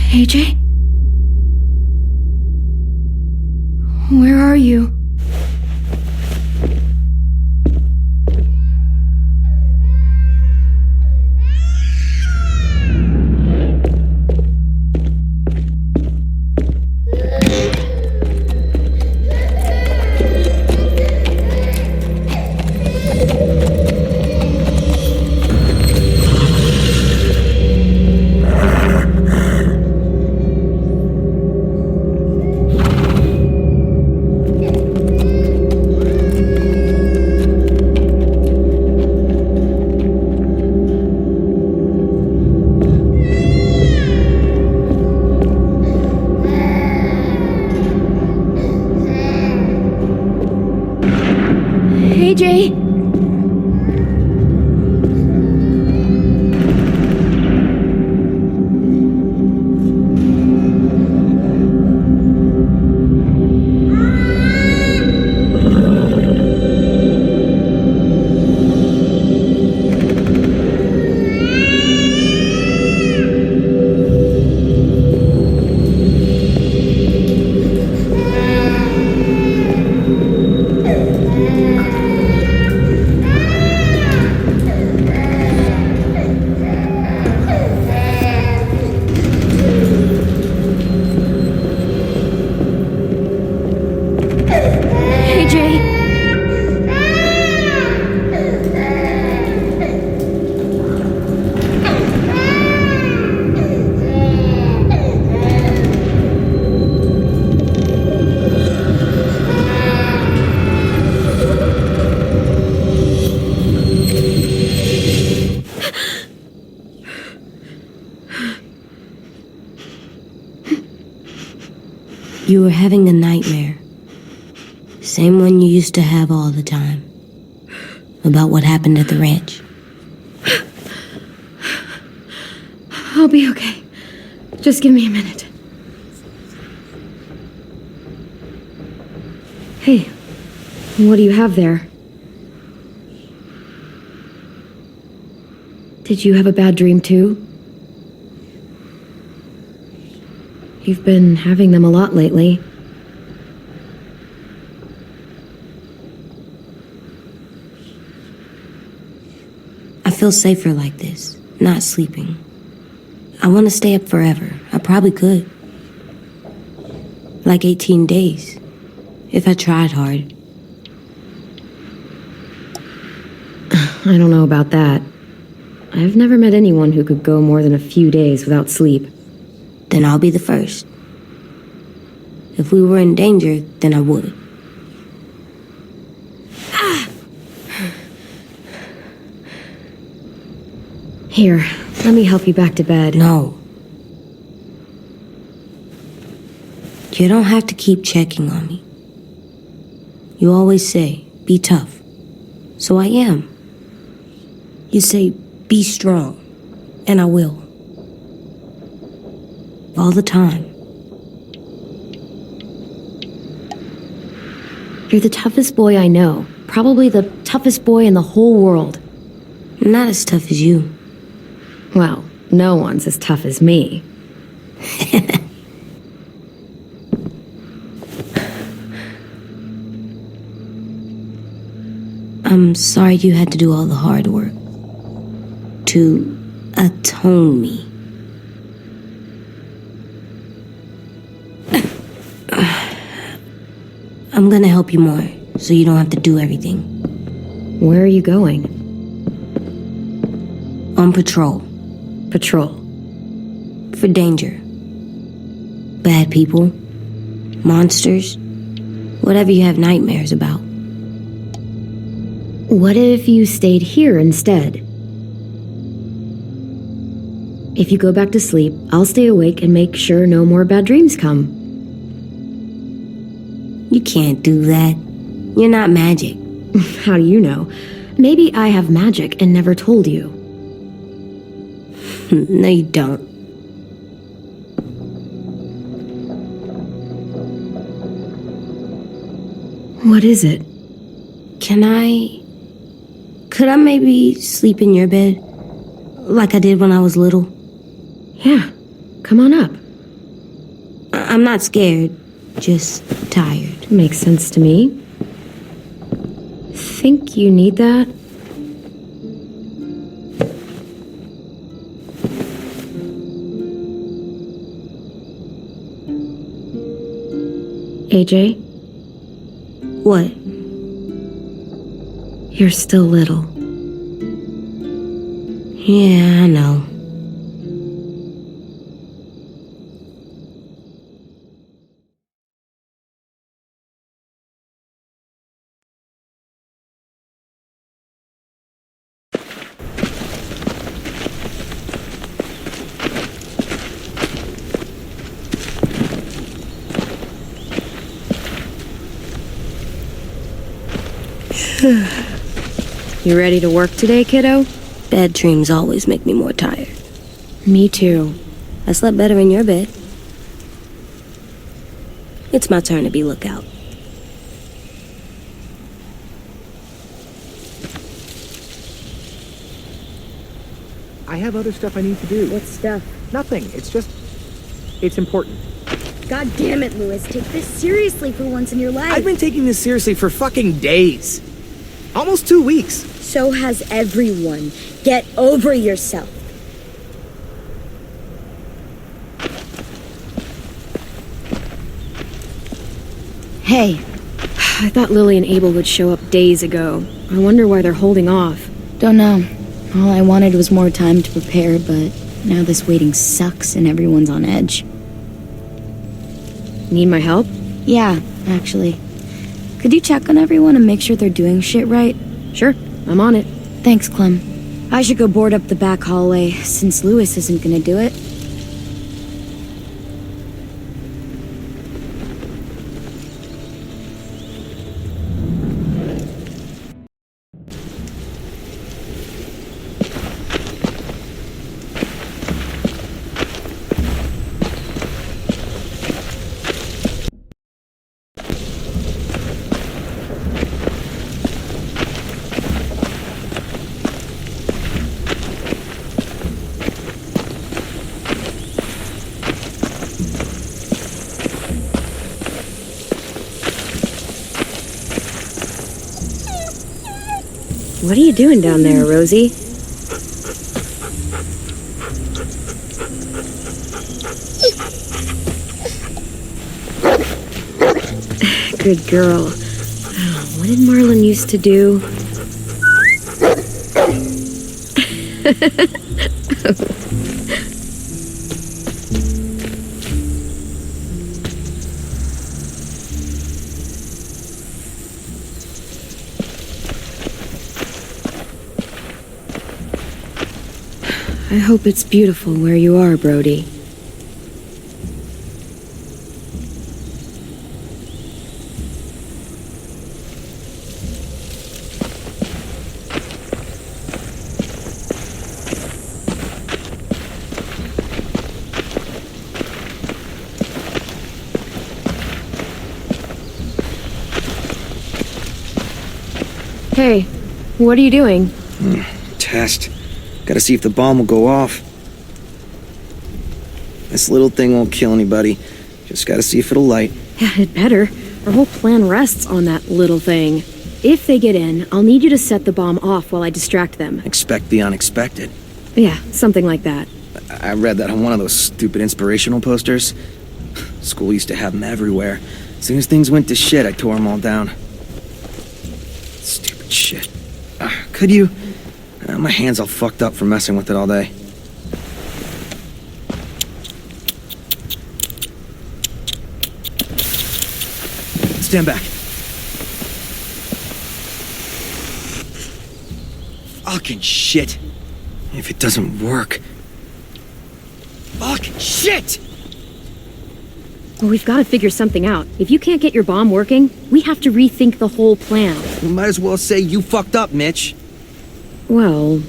AJ? Where are you? AJ? You were having a nightmare. Same one you used to have all the time. About what happened at the ranch. I'll be okay. Just give me a minute. Hey, what do you have there? Did you have a bad dream too? You've been having them a lot lately. I feel safer like this, not sleeping. I want to stay up forever. I probably could. Like 18 days, if I tried hard. I don't know about that. I've never met anyone who could go more than a few days without sleep. Then I'll be the first. If we were in danger, then I would. Here, let me help you back to bed. No. You don't have to keep checking on me. You always say, be tough. So I am. You say, be strong. And I will. All the time. You're the toughest boy I know. Probably the toughest boy in the whole world. Not as tough as you. Well, no one's as tough as me. I'm sorry you had to do all the hard work. To atone me. I'm gonna help you more, so you don't have to do everything. Where are you going? On patrol. Patrol. For danger. Bad people. Monsters. Whatever you have nightmares about. What if you stayed here instead? If you go back to sleep, I'll stay awake and make sure no more bad dreams come. You can't do that. You're not magic. How do you know? Maybe I have magic and never told you. No, you don't. What is it? Could I maybe sleep in your bed? Like I did when I was little? Yeah, come on up. I'm not scared, just tired. Makes sense to me. Think you need that? AJ, What? you're still little. Yeah, I know. You ready to work today, kiddo? Bad dreams always make me more tired. Me too. I slept better in your bed. It's my turn to be lookout. I have other stuff I need to do. What stuff? Nothing. It's important. God damn it, Louis. Take this seriously for once in your life. I've been taking this seriously for fucking days. Almost 2 weeks. So has everyone. Get over yourself. Hey. I thought Lily and Abel would show up days ago. I wonder why they're holding off. Don't know. All I wanted was more time to prepare, but now this waiting sucks and everyone's on edge. Need my help? Yeah, actually. Could you check on everyone and make sure they're doing shit right? Sure, I'm on it. Thanks, Clem. I should go board up the back hallway, since Louis isn't gonna do it. What are you doing down there, Rosie? Good girl. Oh, what did Marlon used to do? I hope it's beautiful where you are, Brody. Hey, what are you doing? Test. Gotta see if the bomb will go off. This little thing won't kill anybody. Just gotta see if it'll light. Yeah, it better. Our whole plan rests on that little thing. If they get in, I'll need you to set the bomb off while I distract them. Expect the unexpected. Yeah, something like that. I read that on one of those stupid inspirational posters. School used to have them everywhere. As soon as things went to shit, I tore them all down. Stupid shit. Could you? My hand's all fucked up from messing with it all day. Stand back. Fucking shit. If it doesn't work. Fucking shit! Well, we've got to figure something out. If you can't get your bomb working, we have to rethink the whole plan. We might as well say you fucked up, Mitch. Well,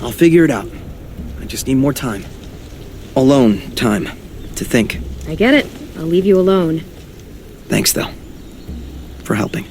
I'll figure it out. I just need more time. Alone time to think. I get it. I'll leave you alone. Thanks, though, for helping.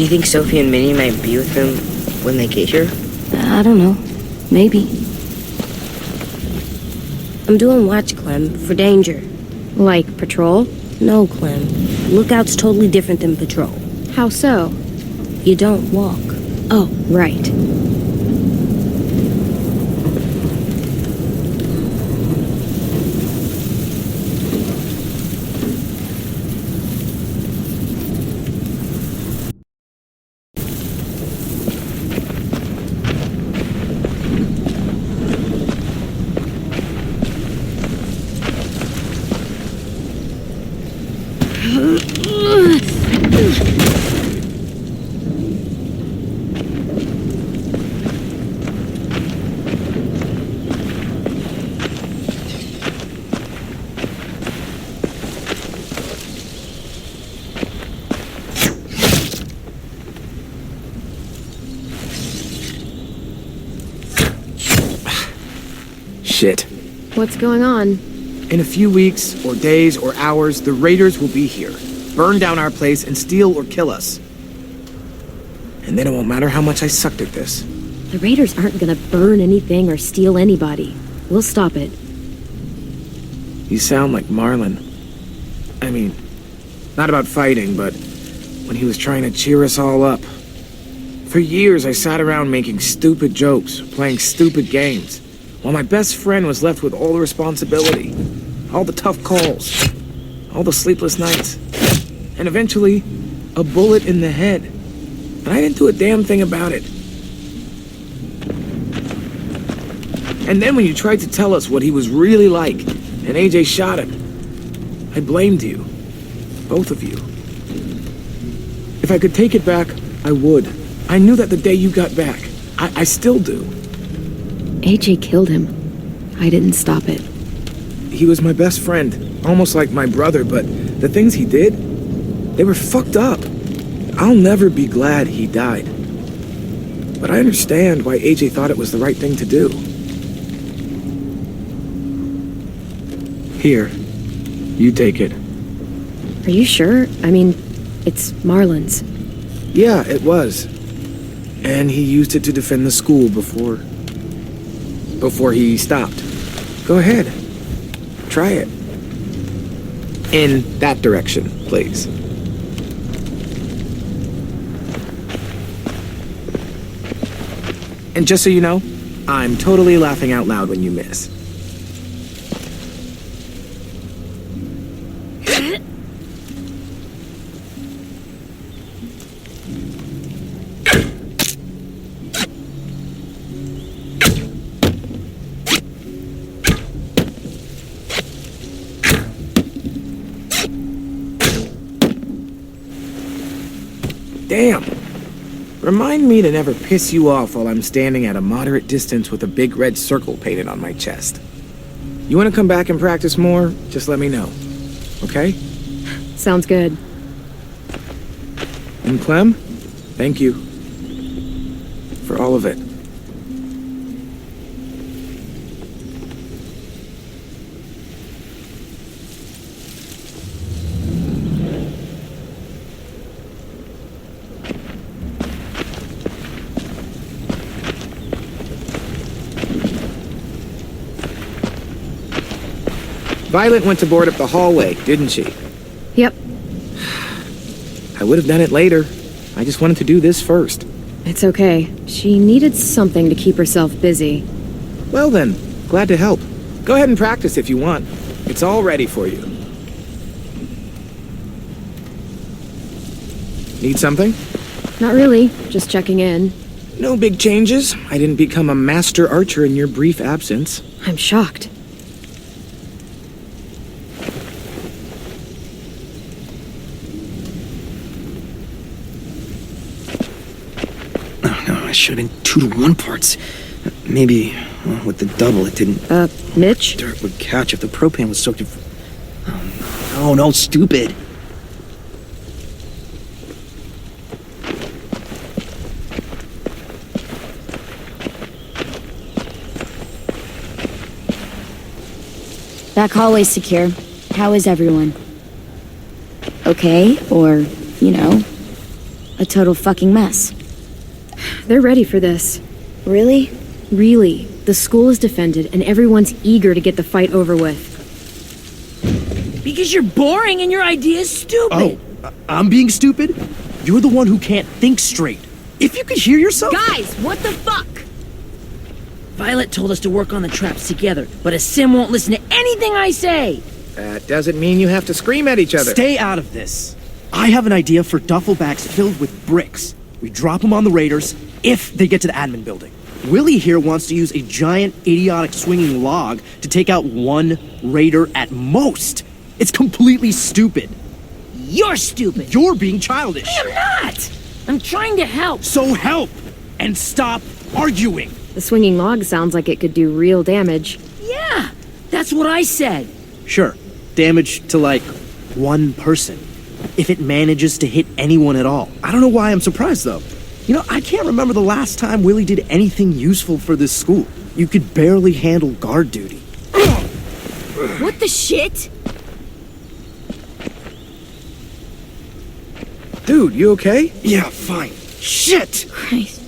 Do you think Sophie and Minnie might be with them when they get here? I don't know. Maybe. I'm doing watch, Clem, for danger. Like patrol? No, Clem. Lookout's totally different than patrol. How so? You don't walk. Oh, right. Shit. What's going on? In a few weeks, or days, or hours, the raiders will be here. Burn down our place and steal or kill us. And then it won't matter how much I sucked at this. The raiders aren't gonna burn anything or steal anybody. We'll stop it. You sound like Marlon. I mean, not about fighting, but when he was trying to cheer us all up. For years, I sat around making stupid jokes, playing stupid games, while my best friend was left with all the responsibility, all the tough calls, all the sleepless nights, and eventually, a bullet in the head. And I didn't do a damn thing about it. And then when you tried to tell us what he was really like, and AJ shot him, I blamed you. Both of you. If I could take it back, I would. I knew that the day you got back. I still do. AJ killed him. I didn't stop it. He was my best friend, almost like my brother, but the things he did, they were fucked up. I'll never be glad he died. But I understand why AJ thought it was the right thing to do. Here, you take it. Are you sure? I mean, it's Marlon's. Yeah, it was. And he used it to defend the school before he stopped. Go ahead. Try it. In that direction, please. And just so you know, I'm totally laughing out loud when you miss. Damn. Remind me to never piss you off while I'm standing at a moderate distance with a big red circle painted on my chest. You want to come back and practice more? Just let me know. Okay? Sounds good. And Clem, thank you. For all of it. Violet went to board up the hallway, didn't she? Yep. I would have done it later. I just wanted to do this first. It's okay. She needed something to keep herself busy. Well then, glad to help. Go ahead and practice if you want. It's all ready for you. Need something? Not really. Just checking in. No big changes. I didn't become a master archer in your brief absence. I'm shocked. I should have been 2-to-1 parts. Maybe with the double it didn't... Mitch? Dirt would catch if the propane was soaked in... Oh, no, stupid. Back hallway's secure. How is everyone? Okay, or, A total fucking mess. They're ready for this. Really? Really. The school is defended, and everyone's eager to get the fight over with. Because you're boring and your idea is stupid. Oh, I'm being stupid? You're the one who can't think straight. If you could hear yourself... Guys, what the fuck? Violet told us to work on the traps together, but a sim won't listen to anything I say. That doesn't mean you have to scream at each other. Stay out of this. I have an idea for duffel bags filled with bricks. We drop them on the raiders if they get to the admin building. Willie here wants to use a giant, idiotic swinging log to take out one raider at most. It's completely stupid. You're stupid. You're being childish. I am not. I'm trying to help. So help and stop arguing. The swinging log sounds like it could do real damage. Yeah, that's what I said. Sure, damage to like one person. If it manages to hit anyone at all. I don't know why I'm surprised though. You know, I can't remember the last time Willie did anything useful for this school. You could barely handle guard duty. What the shit? Dude, you okay? Yeah, fine. Shit! Christ.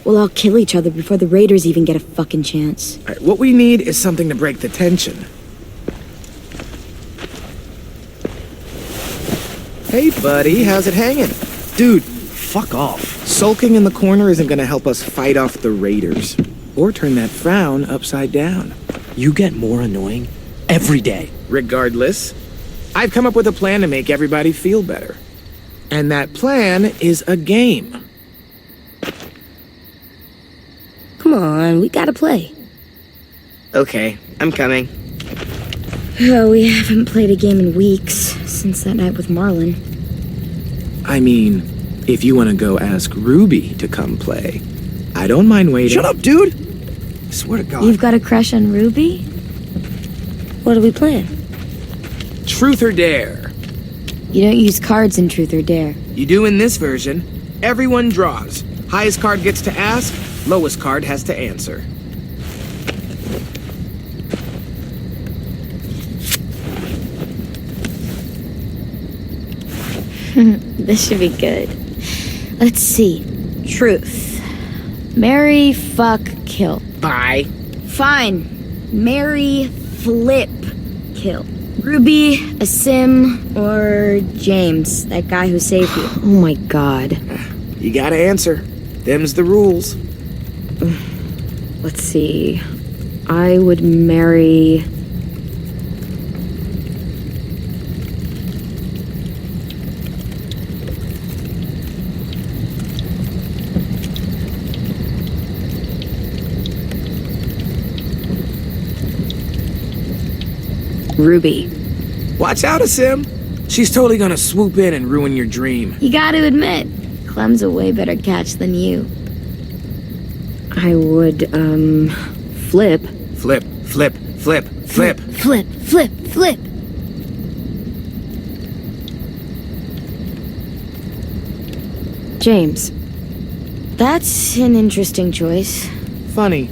We'll all kill each other before the raiders even get a fucking chance. All right, what we need is something to break the tension. Hey, buddy, how's it hanging? Dude, fuck off. Sulking in the corner isn't gonna help us fight off the raiders. Or turn that frown upside down. You get more annoying every day. Regardless, I've come up with a plan to make everybody feel better. And that plan is a game. Come on, we gotta play. Okay, I'm coming. Oh, we haven't played a game in weeks, since that night with Marlon. I mean, if you want to go ask Ruby to come play, I don't mind waiting. Shut up, dude! I swear to God. You've got a crush on Ruby? What are we playing? Truth or dare? You don't use cards in Truth or Dare. You do in this version. Everyone draws. Highest card gets to ask, lowest card has to answer. This should be good. Let's see. Truth. Marry, fuck, kill. Bye. Fine. Marry, flip, kill. Ruby, a sim, or James, that guy who saved you. Oh my god. You gotta answer. Them's the rules. Let's see. I would marry... Ruby. Watch out, Asim. She's totally gonna swoop in and ruin your dream. You gotta admit, Clem's a way better catch than you. I would, flip. Flip, flip, flip, flip. Flip, flip, flip. James. That's an interesting choice. Funny.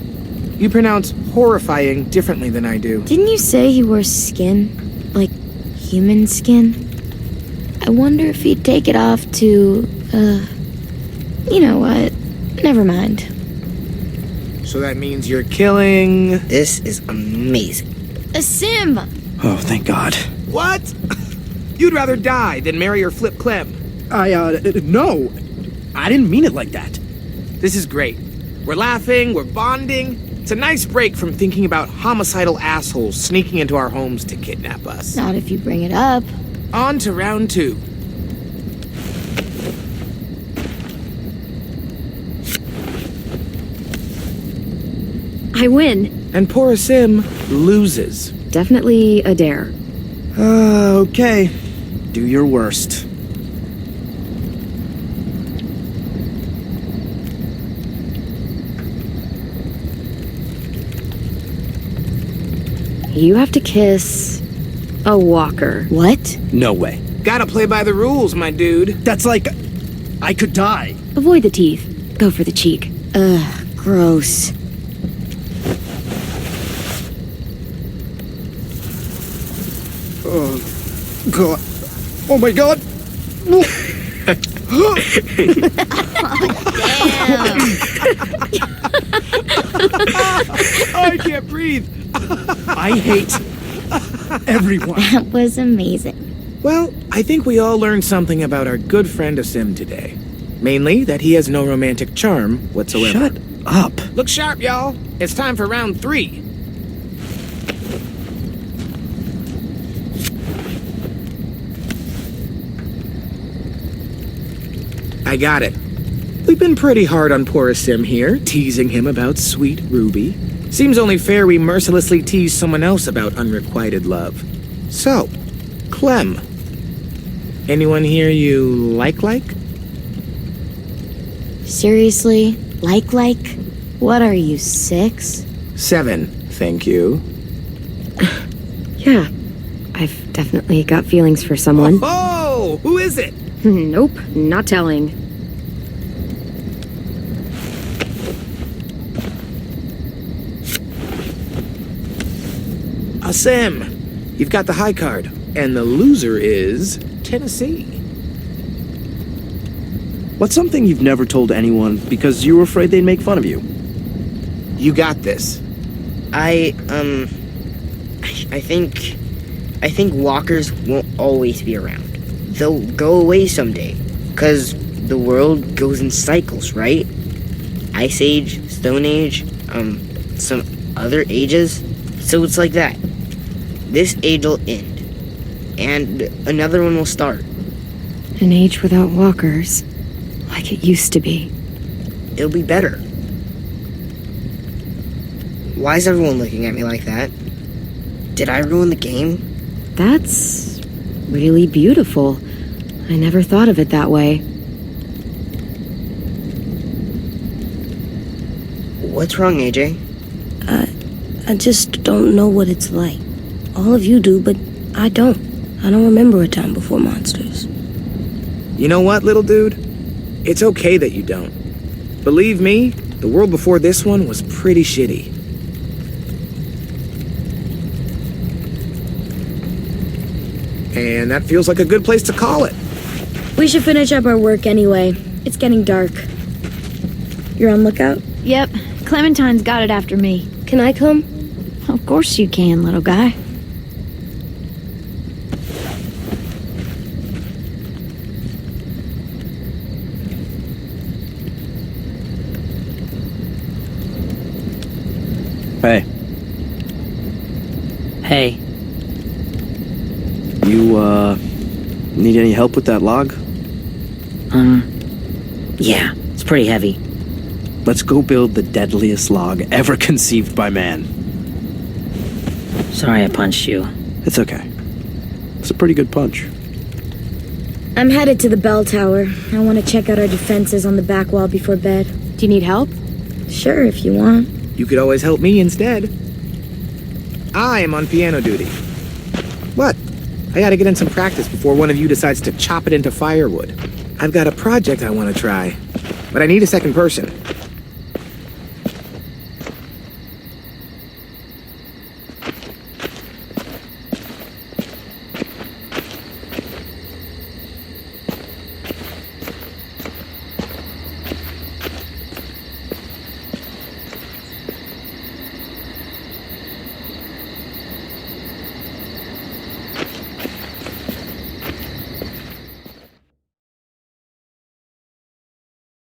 You pronounce horrifying differently than I do. Didn't you say he wore skin? Like, human skin? I wonder if he'd take it off to, you know what? Never mind. So that means you're killing... This is amazing. A sim! Oh, thank God. What? You'd rather die than marry or flip Clem. No. I didn't mean it like that. This is great. We're laughing, we're bonding. It's a nice break from thinking about homicidal assholes sneaking into our homes to kidnap us. Not if you bring it up. On to round 2. I win. And poor Sim loses. Definitely a dare. Okay. Do your worst. You have to kiss a walker. What? No way. Gotta play by the rules, my dude. That's like... I could die. Avoid the teeth. Go for the cheek. Ugh, gross. Oh, God. Oh, my God. I can't breathe. I hate everyone. That was amazing. Well, I think we all learned something about our good friend Asim today. Mainly that he has no romantic charm whatsoever. Shut up. Look sharp, y'all. It's time for round 3. I got it. We've been pretty hard on poor Asim here, teasing him about sweet Ruby. Seems only fair we mercilessly tease someone else about unrequited love. So, Clem. Anyone here you like? Seriously? Like? What are you, 6? 7, thank you. Yeah, I've definitely got feelings for someone. Oh, who is it? Nope, not telling. Asim, you've got the high card, and the loser is Tennessee. What's something you've never told anyone because you were afraid they'd make fun of you? You got this. I think walkers won't always be around. They'll go away someday. 'Cause the world goes in cycles, right? Ice Age, Stone Age, some other ages. So it's like that. This age will end. And another one will start. An age without walkers, like it used to be. It'll be better. Why is everyone looking at me like that? Did I ruin the game? That's really beautiful. I never thought of it that way. What's wrong, AJ? I just don't know what it's like. All of you do, but I don't. I don't remember a time before monsters. You know what, little dude? It's okay that you don't. Believe me, the world before this one was pretty shitty. And that feels like a good place to call it. We should finish up our work anyway. It's getting dark. You're on lookout? Yep, Clementine's got it after me. Can I come? Of course you can, little guy. Hey, Hey, you, need any help with that log? yeah, it's pretty heavy. Let's go build the deadliest log ever conceived by man. Sorry I punched you. It's okay. It's a pretty good punch. I'm headed to the bell tower. I want to check out our defenses on the back wall before bed. Do you need help? Sure, if you want. You could always help me instead. I am on piano duty. What? I gotta get in some practice before one of you decides to chop it into firewood. I've got a project I want to try, but I need a second person.